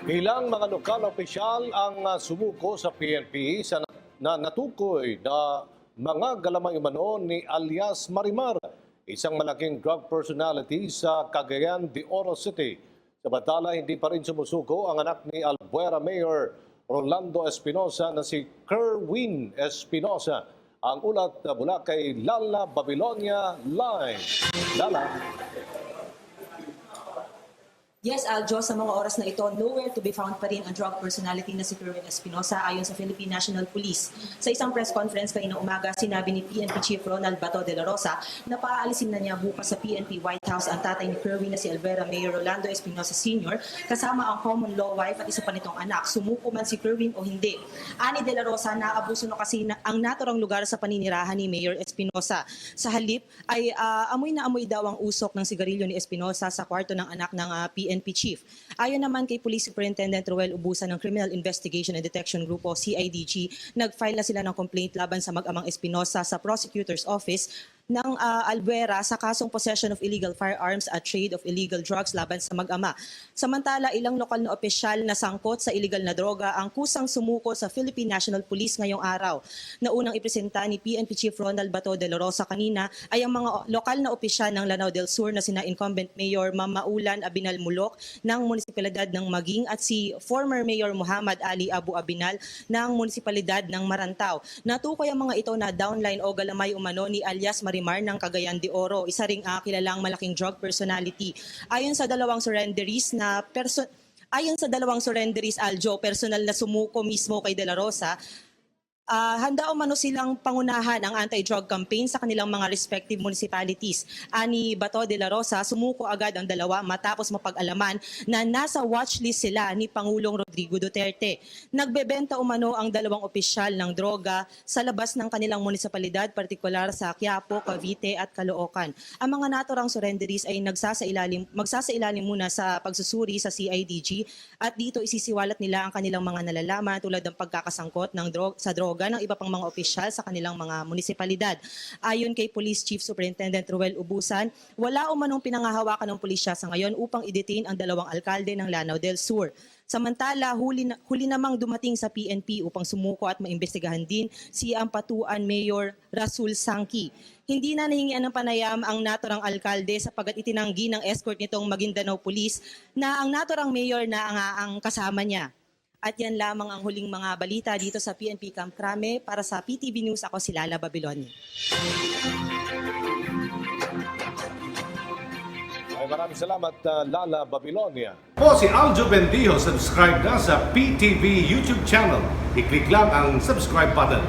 Ilang mga lokal na opisyal ang sumuko sa PNP sa natukoy na mga galamay umano ni alias Marimar, isang malaking drug personality sa Cagayan de Oro City. Samantala, hindi pa rin sumusuko ang anak ni Albuera Mayor Rolando Espinosa na si Kerwin Espinosa. Ang ulat mula kay Lala Babilonia Line. Lala. Yes, Aljo, sa mga oras na ito, nowhere to be found pa rin ang drug personality na si Kerwin Espinosa ayon sa Philippine National Police. Sa isang press conference kaninang umaga, sinabi ni PNP Chief Ronald Bato de la Rosa na paaalisin na niya bukas sa PNP White House ang tatay ni Kerwin na si Albuera Mayor Rolando Espinosa Sr. kasama ang common law wife at isa pa nitong anak. Sumuko man si Kerwin o hindi. Ani de la Rosa, naabuso na kasi ang naturang lugar sa paninirahan ni Mayor Espinosa. Sa halip ay amoy na amoy daw ang usok ng sigarilyo ni Espinosa sa kwarto ng anak ng PNP Chief. Ayon naman kay Police Superintendent Roel Ubusan ng Criminal Investigation and Detection Group o CIDG, nag-file na sila ng complaint laban sa mag-amang Espinosa sa Prosecutor's Office ng Albuera sa kasong possession of illegal firearms at trade of illegal drugs laban sa mag-ama. Samantala, ilang lokal na opisyal na sangkot sa illegal na droga ang kusang sumuko sa Philippine National Police ngayong araw. Na unang ipresenta ni PNP Chief Ronald Bato de la Rosa kanina ay ang mga lokal na opisyal ng Lanao del Sur na sina incumbent Mayor Mamaulan Abinal Mulok ng Munisipalidad ng Maging at si former Mayor Muhammad Ali Abu Abinal ng Munisipalidad ng Marantao. Natukoy ang mga ito na downline o galamay umano ni alias Marimar ng Cagayan de Oro, isa ring kilalang malaking drug personality. Ayon sa dalawang surrenderies Aljo, personal na sumuko mismo kay De La Rosa, handa umano silang pangunahan ang anti-drug campaign sa kanilang mga respective municipalities. Ani Bato de la Rosa, sumuko agad ang dalawa matapos mapag-alaman na nasa watchlist sila ni Pangulong Rodrigo Duterte. Nagbebenta umano ang dalawang opisyal ng droga sa labas ng kanilang munisipalidad, partikular sa Quiapo, Cavite at Caloocan. Ang mga naturang surrenderies ay magsasailalim muna sa pagsusuri sa CIDG at dito isisiwalat nila ang kanilang mga nalalaman tulad ng pagkakasangkot sa droga ng iba pang mga opisyal sa kanilang mga munisipalidad. Ayon kay Police Chief Superintendent Roel Ubusan, wala umanong pinangahawakan ng pulisya sa ngayon upang i-detain ang dalawang alkalde ng Lanao del Sur. Samantala, huli namang dumating sa PNP upang sumuko at maimbestigahan din si Ampatuan Mayor Rasul Sangki. Hindi na nahingian ng panayam ang naturang alkalde sapagat itinanggi ng escort nitong Maguindanao Police na ang naturang mayor na ang kasama niya. At yan lamang ang huling mga balita dito sa PNP Camp Crame. Para sa PTV News, ako si Lala Babilonia. Maraming salamat, Lala Babilonia. Po si Aljo Bendijo, subscribe na sa PTV YouTube channel. I-click lang ang subscribe button.